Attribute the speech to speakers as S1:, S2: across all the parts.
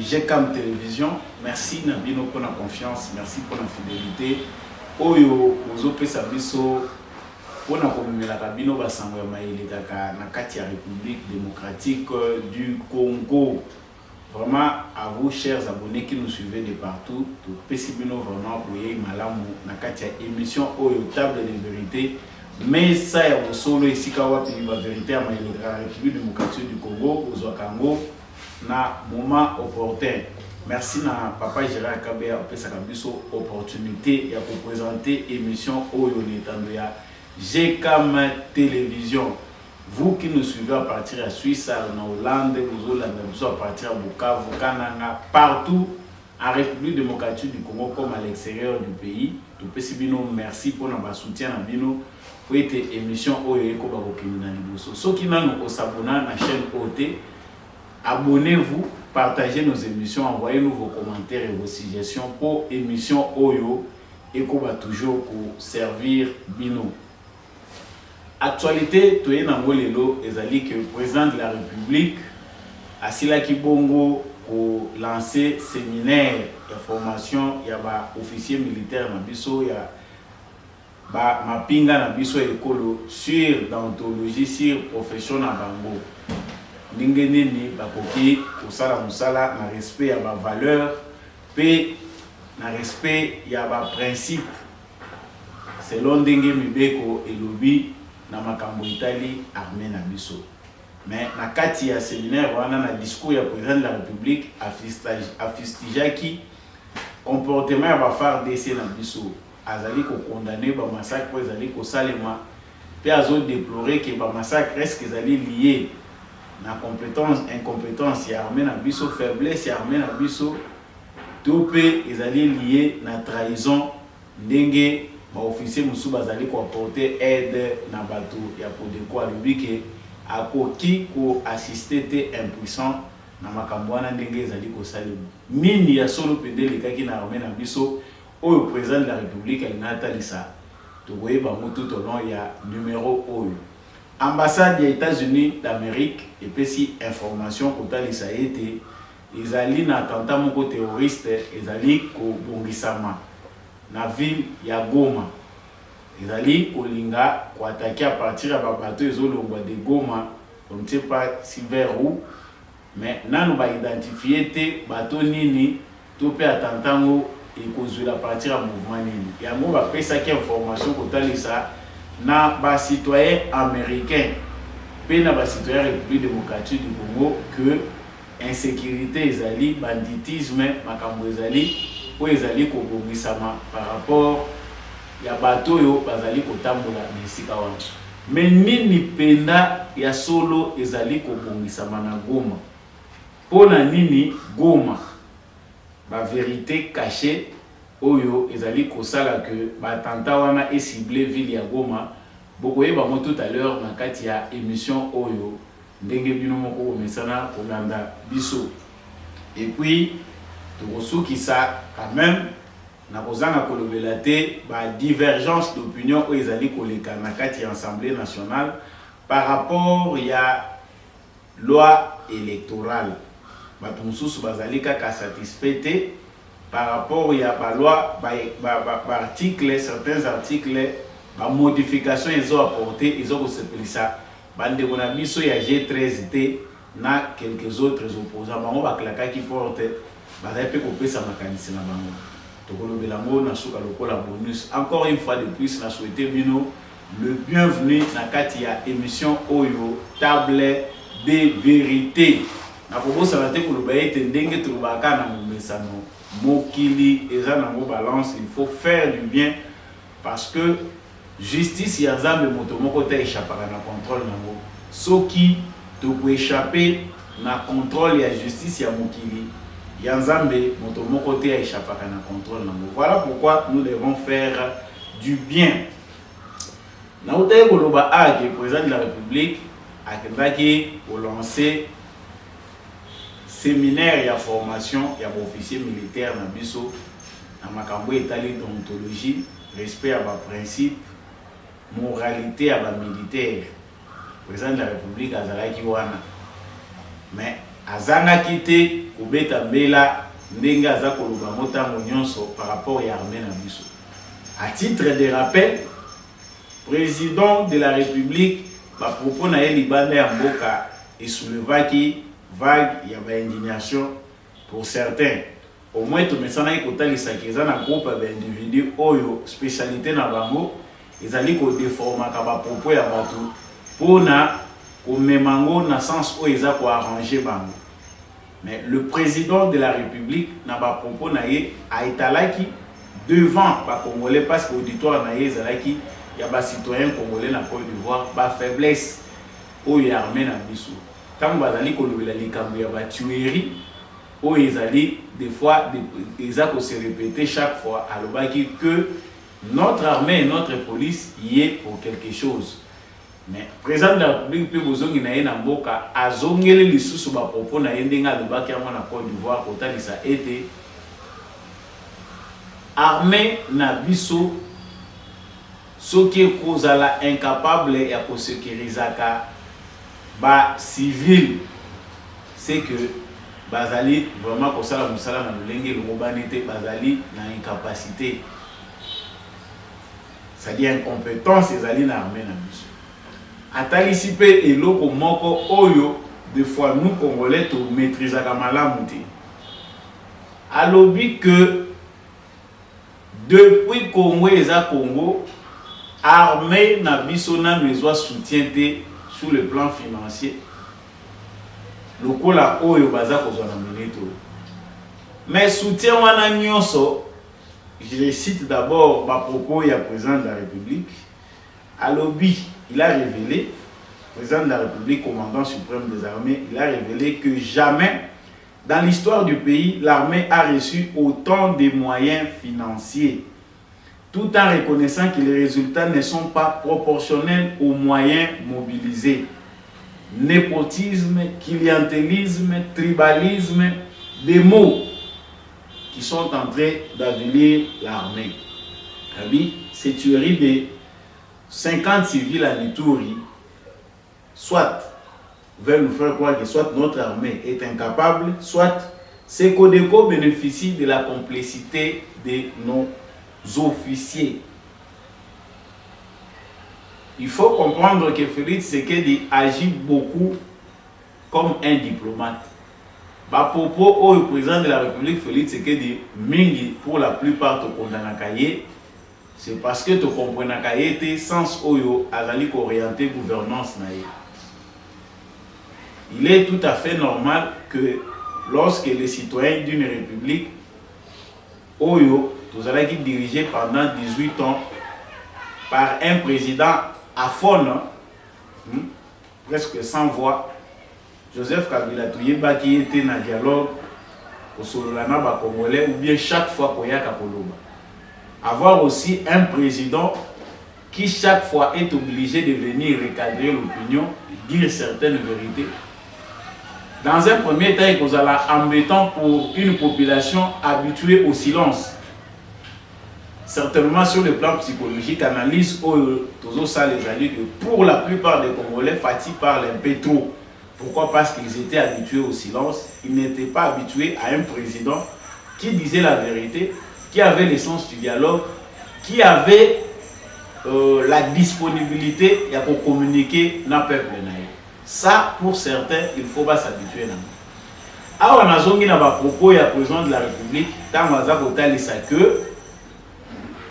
S1: GCAM Télévision. Merci Nabino pour la confiance, merci pour la fidélité. Oyo, Ozope Sabiso, pour la communauté la Kabino Basango Maïli Kaka, na Katia République démocratique du Congo. Vraiment, à vous, chers abonnés qui nous suivez de partout, tout Pessibino vraiment pour y malamu na Katia émission Oyo table de vérité. Mais ça y a au solo ici Kawa pays la vérité à la République démocratique du Congo, aux Ouakango, na moment opportun. Merci na papa Gérard Kabea pour sa opportunité et pour présenter l'émission Oyo Netandoya GCAM Télévision. Vous qui nous suivez à partir de Suisse, en Hollande, vous à partir de Bukavu, Kananga, partout en République démocratique du Congo comme à l'extérieur du pays. Tout Pessibino, merci pour notre soutien à Bino pour cette émission Oyo Eko Bakokina Liboso. Ceux qui nous s'abonnent à la chaîne OT, abonnez-vous, partagez nos émissions, envoyez-nous vos commentaires et vos suggestions pour émission Oyo Eko Ba toujours pour servir Bino. Actualité, tu es dans le ezali que le président de la République Asila Kibongo pour lancer séminaire de formation, il y a des officiers militaires na biso, il y a ba mapinga na biso ekolo sur d'ontologie sur profession na bango. Ndenge ni bakoki kosala musala na respect ya ba valeur pe na respect ya ba principe selon ndenge mibeko elobi na makambo itali armée na biso. Mais na kati ya séminaire wana na discours ya président de la République afistijaki comportement ya ba FARDC na biso azali ko condamner ba massacre ezali ko salema pe azo déplorer que ba massacre est ezali lié na incompétence ya armée na biso, faiblesse ya armée na biso, to pe ezali lié na trahison ndenge ba officier musu bazali ko apporter aide na bato ya Podeko alobike akoki ko assister te impuissant na makambo wana ndenge ezali ko salema nini ya solo pedele kaki na armée na biso oyo président de la République alinatalisa to boyeba mutu to long ya numéro oyo ambassade des États-Unis d'Amérique et puis si information kotalisa ete ezali na attentat moko terroriste ezali ko bongisama na ville ya Goma. Ezali kolinga ko attaquer à partir ya bateau ezolongwa de Goma, on ne sait pas si vers où, mais nanu ba identifier te bateau nini to pe attentango et kozula à partir ya mouvement nini. Ya mo ba pesa ki information kotalisa na ba citoyen américain pe na ba citoyen République démocratique du Congo que insécurité ezali, banditisme makambo ezali po ezali ko bongisama par rapport ya bato yo bazali kotambola na esika wana. Mais nini penda ya solo ezali ko bongisama na Goma? Pona nini Goma? Ba vérité cachée oyo ezali kosala que ba attentat wana est ciblé ville ya Goma. Bokoyeba mo tout à l'heure na kati ya émission oyo ndenge bino moko mesana kolanda biso. Et puis qui ça quand même na kozanga kolobela te ba divergence d'opinion o ezali koleka na kati ya Assemblée nationale par rapport ya loi électorale. Bato mususu bazali kaka satisfait par rapport ya ba loi ba article, certains articles ba modification ils ont apporté, ils ont sepelisa bande kona biso ya G13 te na quelques autres opposants bango baklaka qui porte bazali pe kopesa makanisi na bango tokolobela ngo na suka lokola bonus. Encore une fois de plus na souhaiter bino le bienvenu na kati ya émission oyo table de vérité. Na kobosa na te koloba ete ndenge tolobaka na momesano mokili eza nango balance, il faut faire du bien parce que justice ya Nzambe moto moko te échappera na contrôle nango. Soki to ko échapper na contrôle ya justice ya mokili Yanzambe, moto moko te échappera na contrôle nango. Voilà pourquoi nous devons faire du bien. Na utaye koloba que le président de la République a lancé séminaire ya formation ya officier militaire na biso na makambo etali d'ontologie, respect à ba principe, moralité à ba militaire. Le président de la République azalaki wana. Mais azanga kité kobeta mbela ndenge aza koloba motango nyonso par rapport à armée na biso. À titre de rappel, président de la République ba propos na ye libanda ya mboka et soulevaki vague ya ba indignation pour certains. Au moins to mesana ikotalisa keza na groupe ba individu oyo spécialité na bango ezali ko déformaka ba propos ya bato pona ko memango na sens oyo eza ko arranger bango. Mais le président de la République n'a pas propos naïe a étalaki devant les Congolais parce que l'auditoire naïe zalaki y a des citoyens congolais na Côte d'Ivoire ba faiblesse au y armée na biso. Quand bazali ko lobela likambo ya ba tuerie au ezali des fois des actes se répéter chaque fois alobaki que notre armée et notre police y est pour quelque chose. Mais président de la République peut vous dire na mboka azongeli lisusu ba propos na yendenga lobaki ya na Côte d'Ivoire kota lisa été armée na biso soki kozala incapable ya ko sécurisaka ba civil, c'est que bazali vraiment kosala musala na lolenge lobanité bazali na incapacité, c'est-à-dire incompétence ezali na armée na biso. Atalisi pe eloko moko oyo des fois nous Congolais to maîtrisaka malamu te. Alobi que depuis Congo eza Congo, armée na biso na besoin soutien te sur le plan financier. Lokola oyo baza kozwa na minute. Mais soutien wana nyonso, je cite d'abord ba propos ya président de la République. Alobi, il a révélé, président de la République, commandant suprême des armées, il a révélé que jamais dans l'histoire du pays, l'armée a reçu autant de moyens financiers, tout en reconnaissant que les résultats ne sont pas proportionnels aux moyens mobilisés. Népotisme, clientélisme, tribalisme, des mots qui sont en train d'avilir l'armée. Ces tueries de 50 civils à Ituri, soit veulent nous faire croire que soit notre armée est incapable, soit ces Codeco bénéficient de la complicité de nos officiers. Il faut comprendre que Félix Tshisekedi agit beaucoup comme un diplomate. Ba propos au président de la République Félix Tshisekedi mingi pour la plupart to kondanakaye, c'est parce que tu comprends qu'il y a sens oyo azali orienté gouvernance naïe. Il est tout à fait normal que lorsque les citoyens d'une république oyo tous allez dirigés pendant 18 ans par un président aphone, presque sans voix, Joseph Kabila Touyeba qui était dans le dialogue au Sololana ba Congolais ou bien chaque fois qu'on y a Kapoloba. Avoir aussi un président qui chaque fois est obligé de venir recadrer l'opinion, dire certaines vérités. Dans un premier temps, il est embêtant pour une population habituée au silence. Certainement sur le plan psychologique, analyse toujours ça les alliés que pour la plupart des Congolais, Fatih parle un peu trop. Pourquoi? Parce qu'ils étaient habitués au silence. Ils n'étaient pas habitués à un président qui disait la vérité, qui avait le sens du dialogue, qui avait la disponibilité pour communiquer dans le peuple. Ça, pour certains, il faut pas s'habituer. Alors, on a zongi na ba propos ya président de la République, tant baza kotali sa que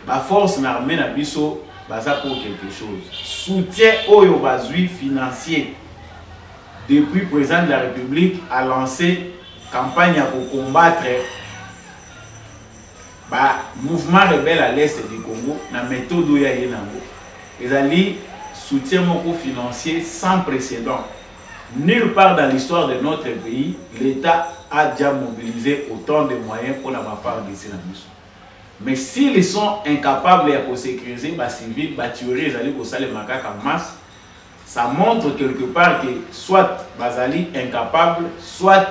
S1: la force armée na biso baza pour quelque chose. Soutien oyo bazui financier. Depuis le président de la République a lancé campagne pour combattre mouvement rebelle à l'est du Congo, na méthode où il y a ils ont soutien financier sans précédent. Nulle part dans l'histoire de notre pays, l'État a déjà mobilisé autant de moyens pour la part de ces nations. Mais s'ils sont incapables de sécuriser les civils, les tueries, les macaques en masse, ça montre quelque part que soit Bazali incapable, soit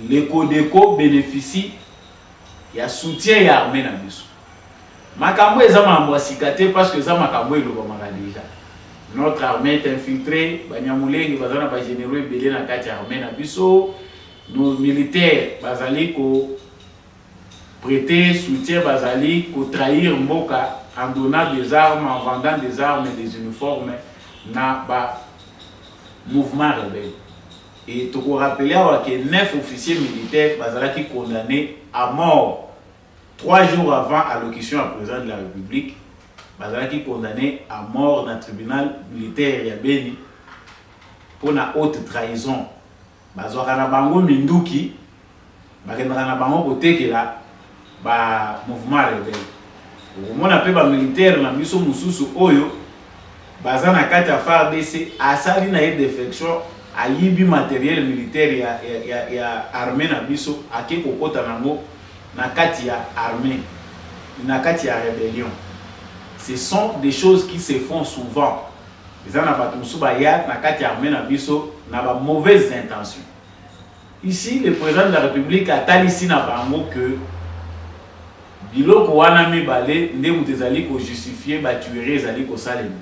S1: les Codeco bénéficient il y a soutien et armée dans biso. Makambo eza mambo sikate parce que ça makambo elobamaka déjà. notre armée est infiltrée, Banyamulenge bazana ba généraux belé na kati armée na biso, nos militaires bazali ko prêter soutien bazali ko trahir mboka en donnant des armes, en vendant des armes et des uniformes na ba mouvement rebelle. Et tu peux rappeler que 9 officiers militaires bazalaki condamnés à mort 3 jours avant allocution à président de la République. Bazalaki condamné à mort dans le tribunal militaire ya Beni pour la haute trahison. Bazwaka na bango minduki, bakendaka na bango kotekela ba mouvement rebelle. Omona pe ba militaire na biso mususu oyo baza na kati ya FARDC asali na ye défection ayibi matériel militaire ya armée na biso ake kokota nango na kati ya armée na kati ya rébellion. Ce sont des choses qui se font souvent. Les gens n'ont mauvaises intentions. Ici, le président de la République a dit ici que biloko wana mibale nde mutezali ko justifier ba tuerie zali ko salema.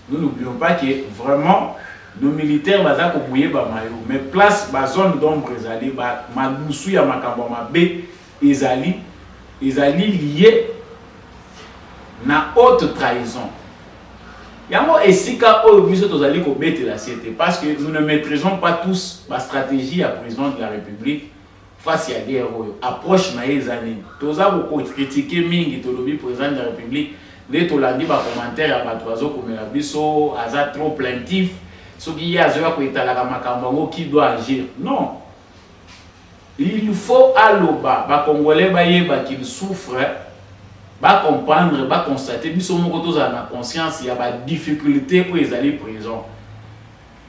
S1: Nous n'oublions pas que vraiment nos militaires baza ko bouyer ba mayo, mais place ba zone d'ombre ezali ba madusu ya makambo mabe ezali lié na haute trahison. Yango esika oyo biso tozali ko bete la CT parce que nous ne maîtrisons pas tous la stratégie à président de la République face à guerre oyo. Approche na ezani. Toza ko critiquer mingi to lobi président de la République, les tolandi ba commentaire ya batwazo komela biso aza trop plaintif. Soki ya zoya ko italaka makambo ngo qui doit agir. Non. Il faut aloba ba congolais ba yeba qu'il souffre. Va comprendre, va constater, biso moko toza na conscience, il y a des difficultés pour les aller prison.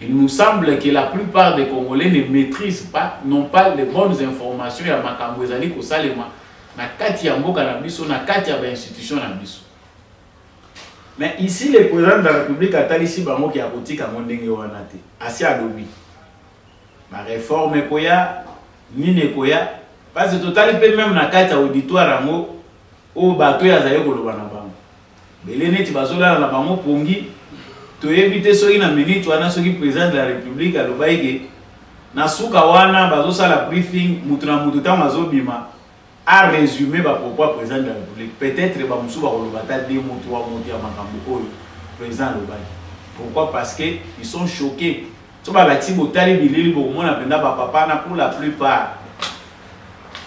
S1: Il nous semble que la plupart des Congolais ne maîtrisent pas, n'ont pas les bonnes informations ya makambo ezali ko salema na kati ya mboka na biso, na kati ya ba institution na biso. Mais ici le président de la République a talisi bango ki akotika ndenge wana te. Asi alobi. Ma réforme koya nini koya parce que total peut même na kati ya auditoire ngo o bato ya zaye koloba na bango bele neti bazola na bango pongi to éviter soki na minute wana soki président de la République alobaike na suka wana bazosala briefing mutu na mutu ta mazobima a résumer ba pourquoi président de la République peut-être ba musu ba koloba ta de mutu wa mutu ya makambo oyo président alobaki. Pourquoi? Parce que ils sont choqués. So ba lati botali bilili bo mona penda ba papa na pour la plupart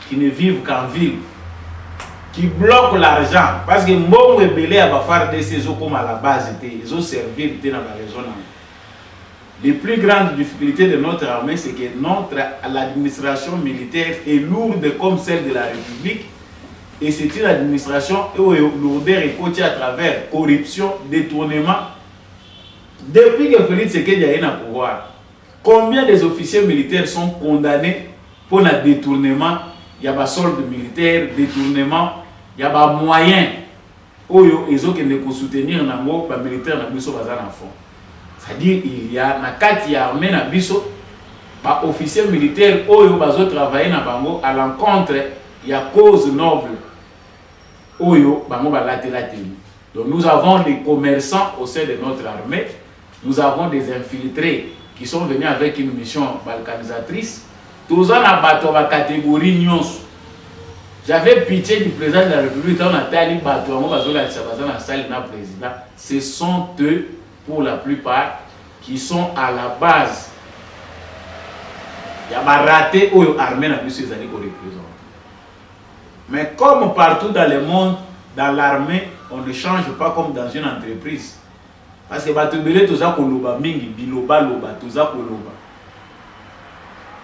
S1: qui ne vivent qu'en ville, qui bloquent l'argent parce que mbongo ebele ya ba FARDC ezo comme à la base ils ont servi dans la région. Les plus grandes difficultés de notre armée c'est que l'administration militaire est lourde comme celle de la République et c'est une administration lourdeur et côté à travers corruption, détournement. Depuis que Félix Tshisekedi est au pouvoir, combien des officiers militaires sont condamnés pour le détournement? Il y a des soldes militaires, détournement, il y a des moyens ils ont que soutenir les militaires dans biso bazana fond. C'est-à-dire il y a na kati ya armée na biso ba officiers militaires oyo bazo travailler na bango à l'encontre il y a cause noble oyo bango balatela tenu. Donc nous avons des commerçants au sein de notre armée, nous avons des infiltrés qui sont venus avec une mission balkanisatrice. Tous en abattant la catégorie nyons. J'avais pitié du président de la République quand on a tali bateau, on va la salle na président. Ce sont eux, pour la plupart, qui sont à la base. Il y a des ratés où l'armée n'a plus ses années qu'on représente. Mais comme partout dans le monde, dans l'armée, on ne change pas comme dans une entreprise. Parce que bateau belé tout ça koloba mingi biloba loba tout ça koloba.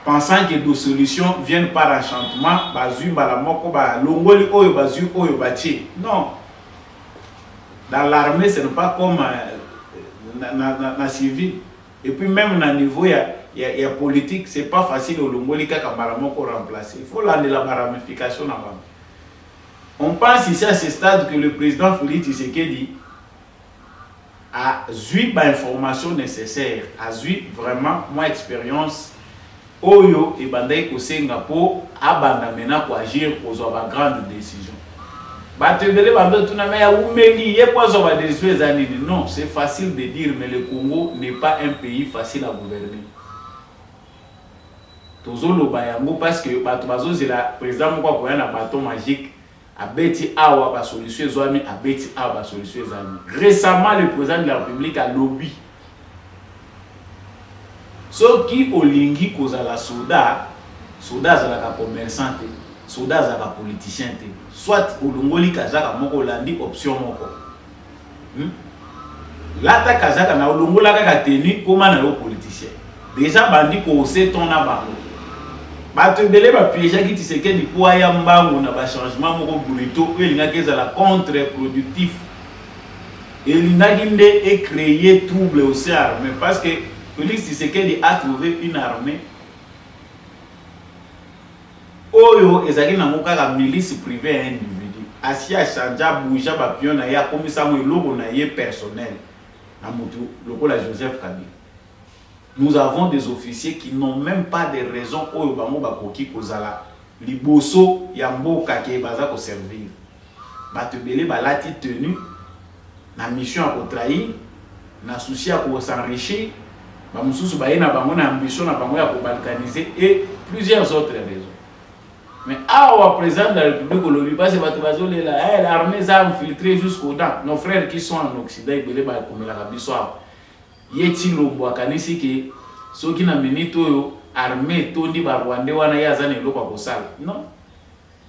S1: Pensant que des solutions viennent par enchantement, bazu balamoko ba longoli oyo bazu oyo bachi. Non. Dans l'armée, ce n'est pas comme na civil. Et puis même na niveau il y a politique, c'est pas facile au longoli kaka balamoko remplacer. Il faut la ramification avant. On pense ici à ce stade que le président Félix Tshisekedi a eu l'information nécessaire, a eu vraiment mon expérience. Oyo et bandai ko Singapour abanda mena pour agir pour avoir grande décision. Non, c'est facile de dire, mais le Congo n'est pas un pays facile à gouverner. Parce que le président a un bâton magique, abeti awa ba solution ezwami, abeti awa ba solution ezwami. Récemment, le président de la République a lobby. Ce qui olingi kozala soda zalaka commerçant, soda zalaka politicien te. Soit olongoli kazaka moko landi option moko. Lata kazaka na olongola kaka teni koma na yo politicien. Déjà bandi ko se ton na bango. Bato belé ba piéger ki tiseke di po ya mbango na ba changement moko bonito elinga kezala contre-productif. Elinga ginde et créer trouble au sein armé parce que Félix Tshisekedi a trouvé une armée. Oyo ezaki na moka milice privée individu. Asia chanja bouja ba pion na ya komisa mo logo na ye personnel. Na mutu lokola Joseph Kabila. Nous avons des officiers qui n'ont même pas de raison oyo bango bakoki kozala liboso ya mboka ke baza ko servir. Bato belé balati tenu na mission à trahir, na souci à s'enrichir. Bamususu baye na bango na ambition na bango ya ko balkaniser et plusieurs autres raisons. Mais awa président de la République olobi parce que bato bazolela l'armée a infiltré jusqu'au dents. Nos frères qui sont en Occident belé ba komela ka biso yeti lobwa kanisi ke soki na minute oyo armée tondi ba Rwandais wana yaza ne lokwa kosala. Non.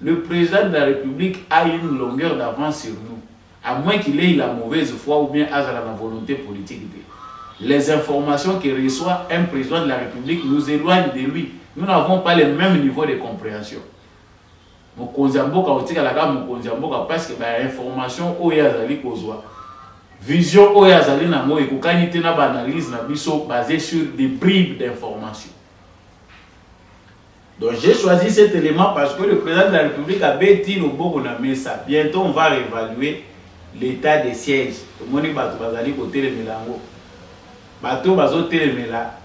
S1: Le président de la République a une longueur d'avance sur nous. À moins qu'il ait la mauvaise foi ou bien azala la volonté politique. Les informations que reçoit un président de la République nous éloignent de lui. Nous n'avons pas le même niveau de compréhension. Mokonzi mboka otika la gamme mokonzi mboka parce que ba information oyo azali kozwa. Vision oyo azali na mo ekokani te na ba analyse na biso basée sur des bribes d'informations. Donc j'ai choisi cet élément parce que le président de la République a bêti le boko na mesa. Bientôt on va réévaluer l'état des sièges. Moni bato bazali côté le melango. Bato bazo telemela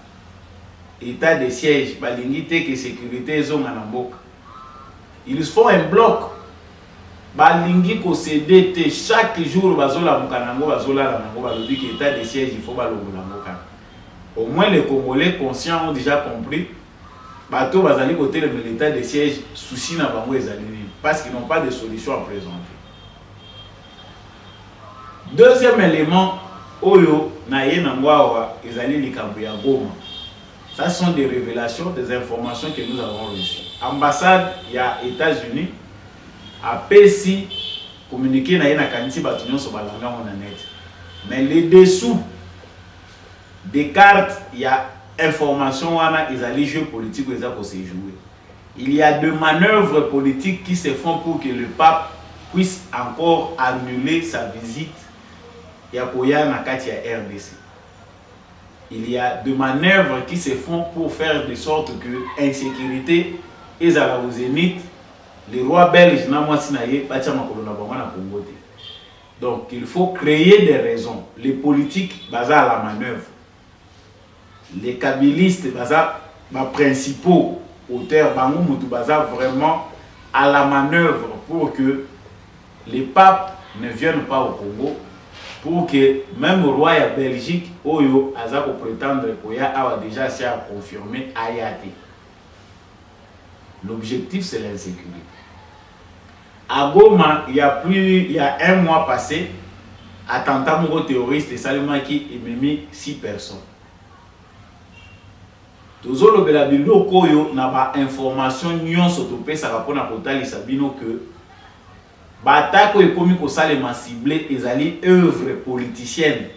S1: état des sièges balingi te que sécurité zonga na mboka. Ils font un bloc. Balingi ko céder te chaque jour bazola mukanango bazola nango balobi que état des sièges il faut balongola mboka. Au moins les Congolais conscients ont déjà compris. Bato bazali côté le l'état des sièges souci na bango ezali parce qu'ils n'ont pas de solution à présenter. Deuxième élément oyo na ye nangwawa ezali likambo ya Goma. Ça sont des révélations, des informations que nous avons reçues. Ambassade ya États-Unis a pesi communiqué na ye na kanisi bato nyonso balanga mona net. Mais les dessous des cartes il y a information wana ezali jeu politique eza ko se jouer. Il y a des manœuvres politiques qui se font pour que le pape puisse encore annuler sa visite ya koya na kati ya RDC. Il y a des manœuvres qui se font pour faire de sorte que insécurité ezala au zénith. Les rois belges na mwasi na ye batia makolo na bango na Congo te. Donc il faut créer des raisons. Les politiques basent à la manœuvre. Les kabylistes baza ma principaux auteurs bango mutu baza vraiment à la manœuvre pour que les papes ne viennent pas au Congo, pour que même le roi de Belgique oyo aza ko prétendre koya a déjà s'est confirmé ayate. L'objectif c'est l'insécurité. À Goma, il y a un mois passé, attentat moko terroriste et Salimaki et Mimi 6 personnes. Tozolo bela biloko oyo na ba information nyonso topesa kapona kotalisa bino que batako ekomi ko salema ciblé ezali œuvre politicienne.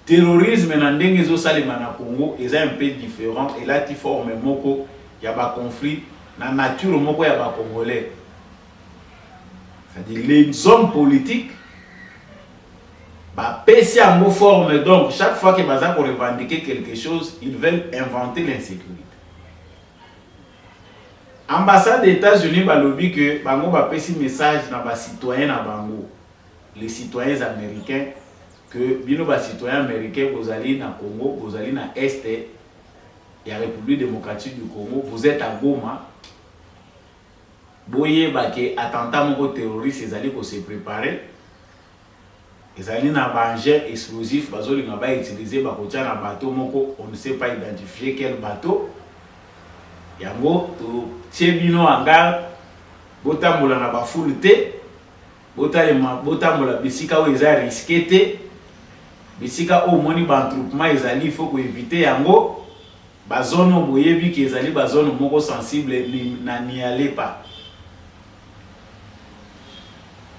S1: Terrorisme na ndenge zo salema na Congo est un peu différent et là qui forme moko ya ba conflit na nature moko ya ba congolais. C'est-à-dire les hommes politiques bah, PC en mot forme, donc chaque fois que Baza pour revendiquer quelque chose, ils veulent inventer l'insécurité. Ambassade des États-Unis bah lobby que bango bah PC message dans bas citoyens na bango, les citoyens américains que bino bas citoyens américains vous allez na Congo, vous allez na Est et la République démocratique du Congo, vous êtes à Goma. boye bake attentat moko terroriste ezali ko se préparer ezali na engin explosif bazolinga ba utiliser bakotia na bateau moko on ne sait pas identifier quel bateau yango to tiebino anga botambola na ba foule te botambola bisika o eza risqué te bisika o moni ba entroupement ezali il faut ko éviter yango ba zone boyebi ki ezali ba zone moko sensible n'y allez pas.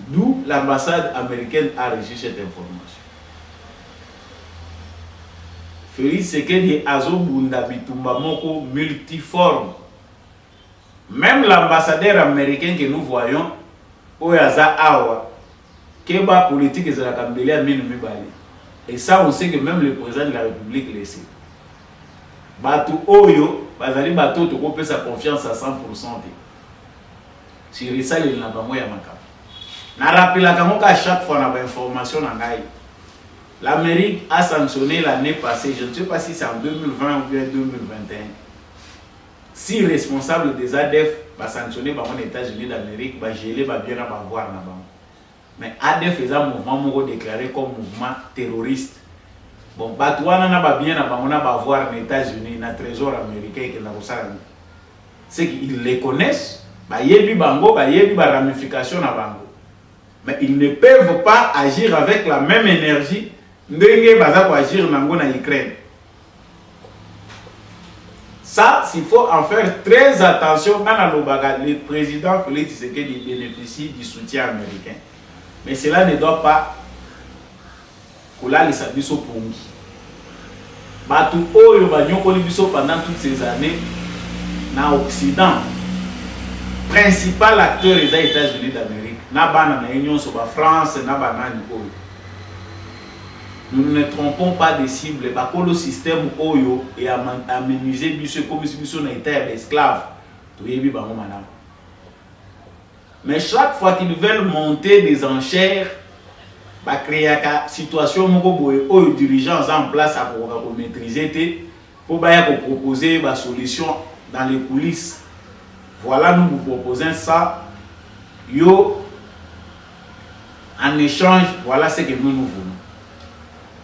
S1: D'où l'ambassade américaine a reçu cette information. Félix Tshisekedi azobunda bitumba moko multiforme. Même l'ambassadeur américain que nous voyons, Oyaza Awa, Keba politique et la Kambélé a mis le mibali. Et ça, on sait que même le président de la République le sait. Batou Oyo, Bazali Batou, tu peux sa confiance à 100%. Si ça, il n'a pas moyen à na rappela qu'à chaque fois on a des informations dans l'Amérique a sanctionné l'année passée, je ne sais pas si c'est en 2020 ou bien 2021. Si responsable des ADF va sanctionner par les États-Unis d'Amérique, va geler, va bien avoir là-bas. Mais ADF est un mouvement déclaré comme mouvement terroriste. Bon, Batouana n'a pas bien avoir les États-Unis, le trésor américain qui n'a pas. C'est qu'ils les connaissent, il y a des ramifications à Bango. Mais ils ne peuvent pas agir avec la même énergie que agir en Ukraine. Ça, il faut en faire très attention quand le président Félix Tshisekedi bénéficie du soutien américain. Mais cela ne doit pas couler les sabiso pongi. Batou oyo banyokoli biso pendant toutes ces années dans l'Occident. Principal acteur des États-Unis d'Amérique. Na union sur la France, nous ne trompons pas des cibles. Le système Oyo et améniser biso comme si biso na été esclave. Mais chaque fois qu'ils veulent monter des enchères, créer une situation où les dirigeants en place pour maîtriser, pour proposer des solutions dans les coulisses. Voilà, nous vous proposons ça. Yo, en échange, voilà ce que nous voulons.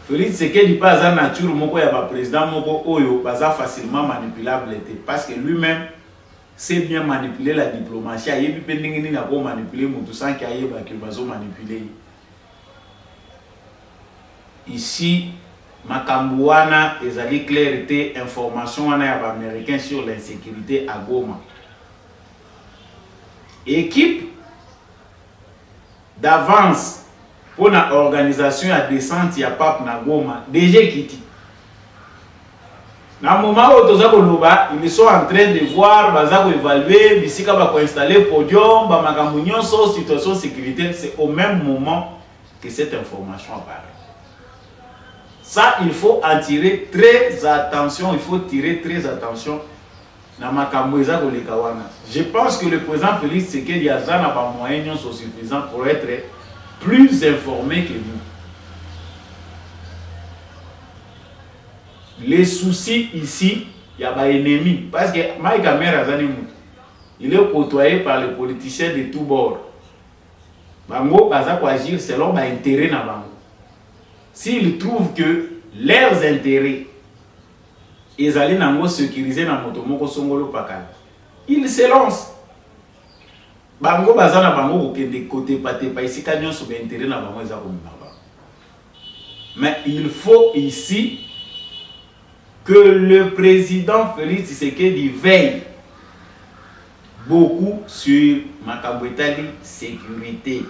S1: Félix Tshisekedi pas à nature, moko ya ba président moko oyo baza facilement manipulable parce que lui-même sait bien manipuler la diplomatie. Il y a des gens qui manipuler tout sans qu'il y ait des manipuler. Ici, Makambouana, ezali clarté, information américain sur l'insécurité à Goma. Équipe d'avance pour la organisation à descente ya pape na Goma déjà quitté. Dans le moment où ils sont en train de voir, ils évaluer, ils vont installer podium, situation sécurité, c'est au même moment que cette information apparaît. Ça, il faut en tirer très attention, il faut tirer très attention. Je pense que le président Félix Tshisekedi a des moyens suffisants pour être plus informé que nous. Les soucis ici, il y a des ennemis. Parce que Mike Amer il est côtoyé par les politiciens de tous bords. Bango va agir selon leur intérêt. S'ils trouvent que leurs intérêts ils allaient sécuriser na motomoko songolo pakala. Ils se lancent. Bango bazana bango kokende côté paté pa ici kanyon so intérêt na bango eza ko mbaba. Mais il faut ici que le président Félix Tshisekedi veille beaucoup sur Makabwetali sécurité.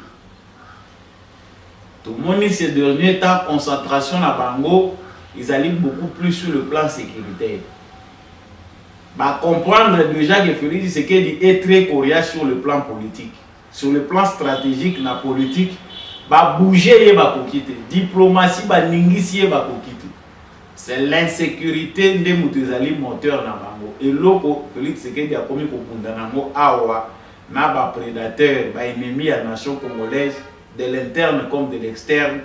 S1: Tout le monde ces derniers temps concentration na bango. Ils allaient beaucoup plus sur le plan sécuritaire. Comprendre déjà que Félix Tshisekedi est très coriace sur le plan politique. Sur le plan stratégique, la politique, bouger, diplomatie, ningisi, c'est l'insécurité des moteurs na bango. Et loko Félix Tshisekedi a commis pour awa na prédateurs, ennemis à la nation congolaise, de l'interne comme de l'externe.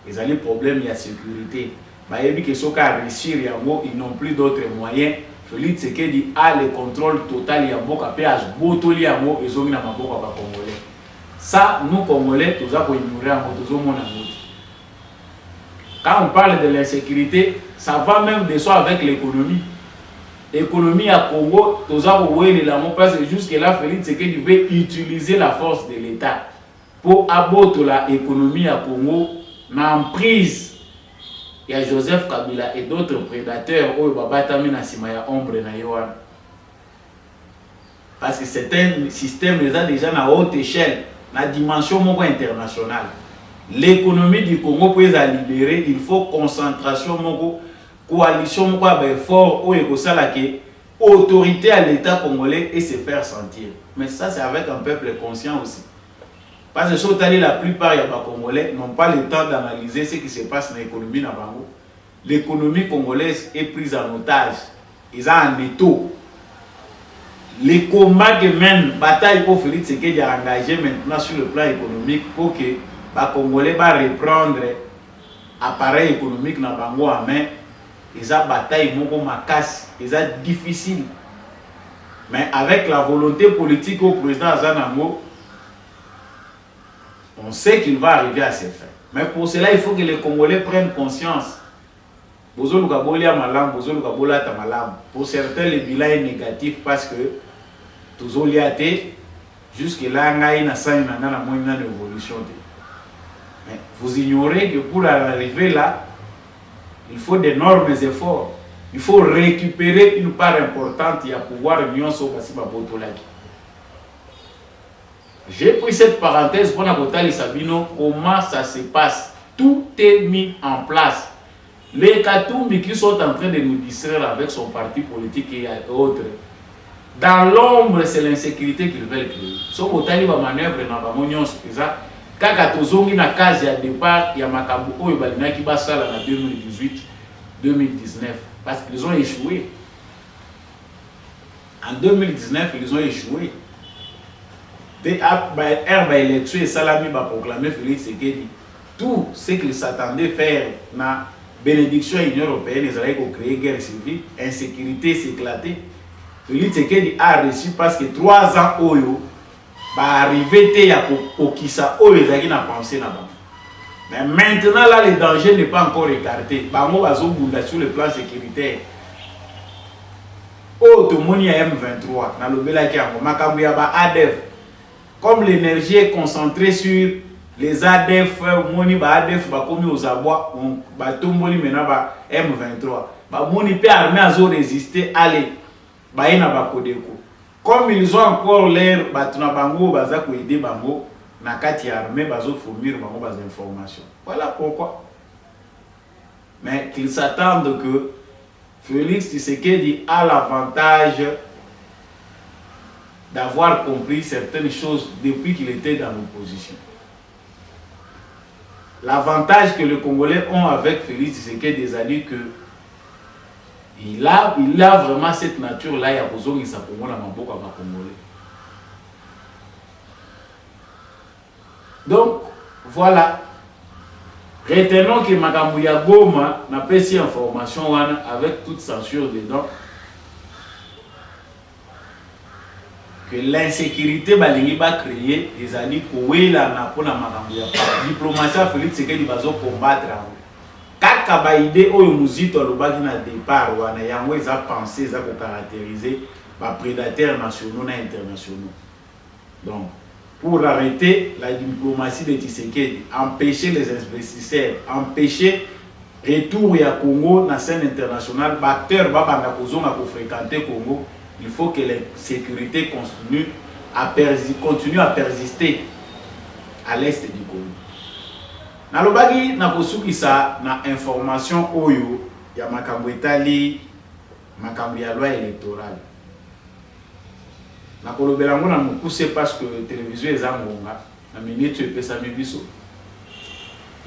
S1: Ils ont problème de sécurité. Ils n'ont plus d'autres moyens Félix Tshisekedi a le contrôle total ya mboka pe azbotoli yango ezongi na maboko ba Congolais. Ça, nous Congolais, tous avons ignoré en mot. Quand on parle de l'insécurité, ça va même de soi avec l'économie. L'économie à Congo, tous avons oué la mot parce que jusque là, Félix Tshisekedi veut utiliser la force de l'État pour abattre l'économie à Congo, en prise. Il y a Joseph Kabila et d'autres prédateurs où parce que c'est un système déjà à haute échelle, à dimension internationale. L'économie du Congo pour les libérer, il faut concentration, coalition fort où il autorité à l'État congolais et se faire sentir. Mais ça c'est avec un peuple conscient aussi. Parce que la plupart des Congolais n'ont pas le temps d'analyser ce qui se passe dans l'économie. L'économie congolaise est prise en otage. Ils ont un étau. Les combats que mènent, bataille pour Félix Tshisekedi a engagé maintenant sur le plan économique pour que les Congolais reprendre l'appareil économique dans Bango en main. Ils ont bataille ils ont difficile. Mais avec la volonté politique au président Azanango, on sait qu'il va arriver à ses fins. Mais pour cela, il faut que les Congolais prennent conscience. Pour certains, le bilan est négatif parce que tous les athées, jusque-là, il y a une évolution. Mais vous ignorez que pour arriver là, il faut d'énormes efforts. Il faut récupérer une part importante et pouvoir l'union sur Botolaki. J'ai pris cette parenthèse pour Nabotali Sabino, comment ça se passe. Tout est mis en place. Les Katumbi qui sont en train de nous distraire avec son parti politique et autres, dans l'ombre, c'est l'insécurité qu'ils veulent créer. Si on a une manœuvre dans la union, c'est ça. Quand on a une case à départ, il y a Makabu qui va ça en 2018-2019. Parce qu'ils ont échoué. En 2019, ils ont échoué. L'élection et Salami va proclamer Félix Tshisekedi. Tout ce qu'ils s'attendaient faire dans la bénédiction de l'Union européenne, ils allaient créer guerre civile, insécurité s'éclater. Félix Tshisekedi a reçu parce que 3 ans Oyo va arriver à Okisa Oyo ils ont pensé là-bas. Mais maintenant là le danger n'est pas encore écarté. Bango va sur le plan sécuritaire. Oh, tout le monde est M23 dans le Bela Kiango, Makambuya ba ADF. Comme l'énergie est concentrée sur les ADF, moni ba ADF ba komi aux abois, ba tomboli mena ba M23. Ba moni peut armée à résister, allez, ba ina ba Kodeko. Comme ils ont encore l'air, ba tuna bango baza ko aider bango na kati armée bazo fournir bango bas informations. Voilà pourquoi. Mais qu'ils s'attendent que Félix Tshisekedi a l'avantage d'avoir compris certaines choses depuis qu'il était dans l'opposition. L'avantage que les Congolais ont avec Félix Tshisekedi des années que il a vraiment cette nature-là, il y a besoin de sa Congolais dans beaucoup de Congolais. Donc, voilà. Retenons que Makambuya Goma n'a pas ces informations avec toute censure dedans. Que l'insécurité va créer des années que la diplomatie Félix Tshisekedi va combattre. Quand il idée au musito le bas na départ wana yango ils a pensé ça pour caractériser les prédateurs nationaux et internationaux. Donc pour arrêter la diplomatie de Tshisekedi, empêcher les investisseurs, empêcher le retour à Congo dans la scène internationale, les acteurs qui fréquenter Congo, il faut que la sécurité continue à persister à l'est du Congo. Nalobagi nakosukisa na information oyo ya makambo etali makambo ya loi électorale. Nakolobela ngo na mukuse parce que télévision ezangonga na minute epesa mibiso.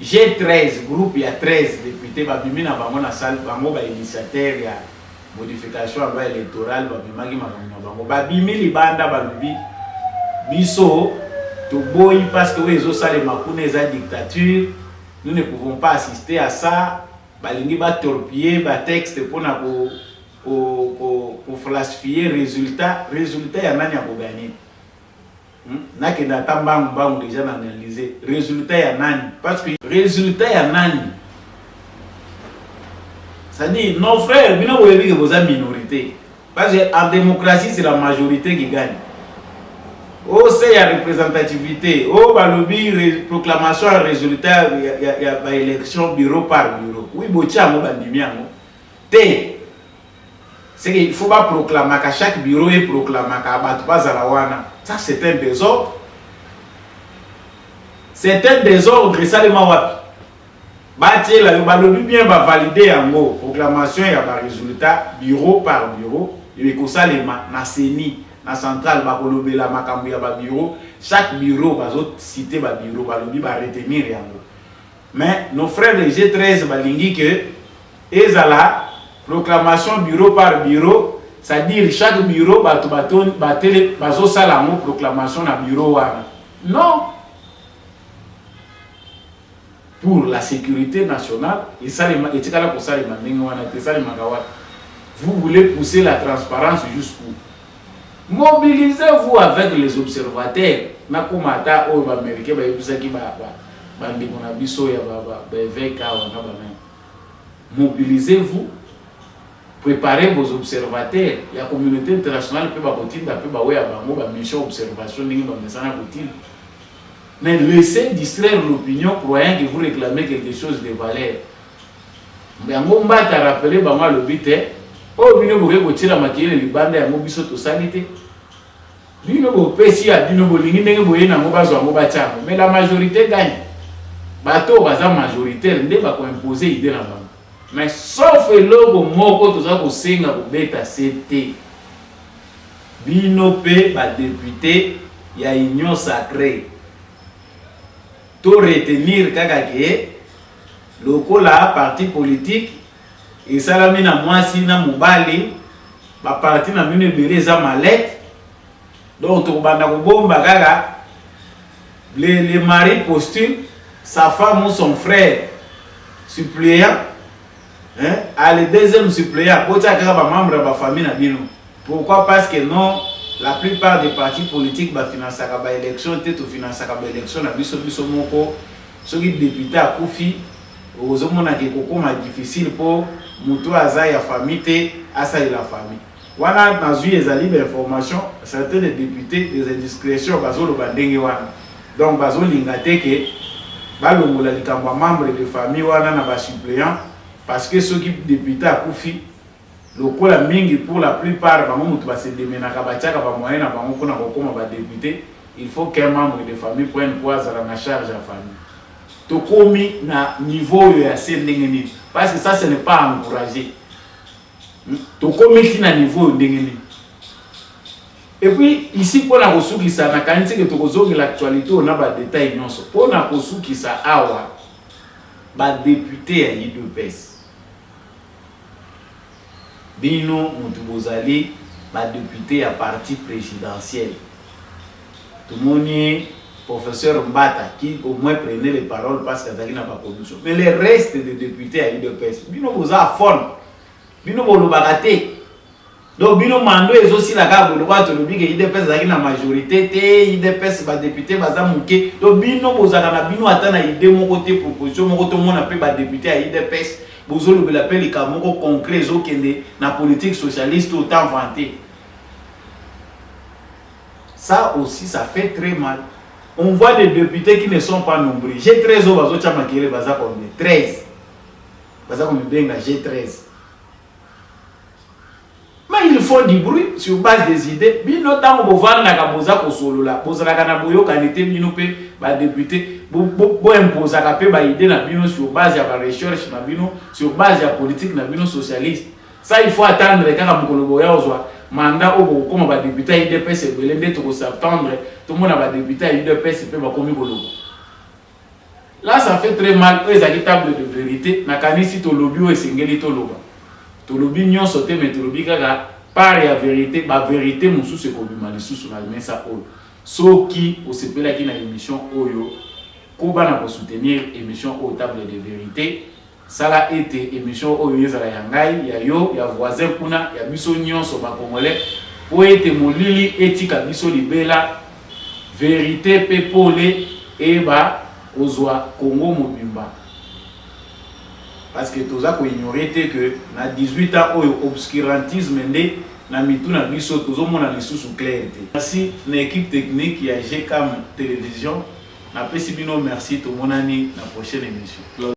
S1: J'ai 13 groupe ya 13 députés babimi na bango na salle bango ba initiateur ya modification à loi électorale babimaki makambo na bango babimi libanda balobi biso Toboy parce que les autres salles de dictature, nous ne pouvons pas assister à ça. Balingi ba torpiller ba texte pour pour falsifier résultat ya nani a gagné. Na ke data mbang déjà analyser résultat ya nani, parce que résultat ya nani, ça dit nos frères bino boyebi que vous êtes minorité, parce que en démocratie c'est la majorité qui gagne. Oh c'est la représentativité, oh balobi proclamation résultat ya élection bureau par bureau, oui botia mo bandimi yango te. C'est qu'il faut pas proclamer qu'à chaque bureau est proclamé qu'à battre pas à la wana. Ça c'est un désordre. C'est un désordre et ça les mawapi. Bâti la balobi bien va valider en gros proclamation et à résultat bureau par bureau. Et que ça les na CENI, na centrale ba kolobe la makambu ya ba bureau. Chaque bureau va citer ba bureau balobi va retenir en gros. Mais nos frères les G13 balingi que ezala proclamation bureau par bureau, c'est-à-dire chaque bureau bazo salamo proclamation na bureau wana. Non. Pour la sécurité nationale, et ça pour ça vous voulez pousser la transparence jusqu'où? Mobilisez-vous avec les observateurs. Na komata o ba américain ba yebisaki ba ndeko na biso ya ba VK wana ba. Mobilisez-vous. Préparez vos observateurs. La communauté internationale peut ba mission observation mais laissez distraire l'opinion croyant que vous réclamez quelque chose de valeur. Mais on va te rappeler le but. Oh bino boke ko tira makele libanda ya mobiso to sanité. Bino bo pesi ya bino bolingi ndenge boye na mobazo moba tchako. Mais la majorité gagne. Bato baza majoritaire nde ba ko imposer idée na bango. Mais sauf logo moko toza ko senga ko beta CT. Bino pe ba député ya union sacrée. To retenir kaka ke lokola parti politique et salami na mwasi na mobali ba parti na bino beleza malette. Donc to banda ko bomba kaka les maris postulent sa femme ou son frère suppléant. Hein? À le deuxième suppléant, pour ça membre de la famille na bino. Pourquoi? Parce que non, la plupart des partis politiques ba financer ka élection, tout financer ka élection na biso moko, ceux qui députés à Koufi, aux hommes na koma difficile pour muto aza ya famille te asa la famille. Wana na zui ezali ba information, certains des députés des indiscrétions bazolo bandenge wana. Donc bazolo lingate ke balongola likambo membre de famille wana na ba suppléant. Parce que ceux qui députés à Koufi, le la mingi pour la plupart, se député, il faut qu'un membre de famille prenne poids à la charge de la famille. To komi na niveau ya ndengeni, parce que ça ce n'est pas encouragé. To komi na niveau ndengeni. Et puis ici pour la ressource ça na kanti que to kozogi l'actualité on a ba détail nyonso. Pour na ressource ça awa ba député à IDPS. Bino Moutubozali, ma député à parti présidentiel. Tout le monde, professeur Mbata, qui au moins prenait les paroles parce qu'il n'a pas commission. Mais les restes des députés à l'IDPS, Bino Boza à fond, Bino Bolobagate. Donc Bino Mando est aussi la carte de droite, le but que l'IDPS a une majorité, l'IDPS va député, va zamouké. Donc Bino Boza, Bino attend à l'idée, mon côté proposition, mon côté, mon appel va député à l'IDPS. Vous avez l'appel les camons concrets dans la politique socialiste autant vanté. Ça aussi, ça fait très mal. On voit des députés qui ne sont pas nombreux. J'ai 13 ans, j'ai 13. J'ai 13. Mais ils font du bruit sur base des idées. Bino tango bovana na kaboza ko solo la. Bozala kana boyo kanité bino pe ba député bo imposer ka pe ba idée na bino sur base ya ba recherche na bino sur base ya politique na bino socialiste. Ça il faut attendre kaka mukolo boya ozwa mandat obo comme ba député IDPS belende to septembre tout le monde ba député IDPS pe ba komi boloko. Là ça fait très mal les acquittables de vérité na kanisi to lobby o esengeli to loba. To lobby nyon sauté mais to lobby kaka par la vérité, la vérité musu se kobima lisusu na mesa oyo. Soki osepela ki na émission oyo, koba na ko soutenir émission au table de vérité, sala ete émission oyo ezala ya ngai ya yo ya voisin kuna ya biso nyonso ba congolais po ete molili etika biso libela vérité pe pole eba kozwa Congo mobimba parce que toza ko ignorer que na 18 ans oyo obscurantisme nde na mitu na biso tozomona lisusu clair te. Merci na équipe technique ya GCAM télévision na pesi bino merci tomonani na prochaine émission.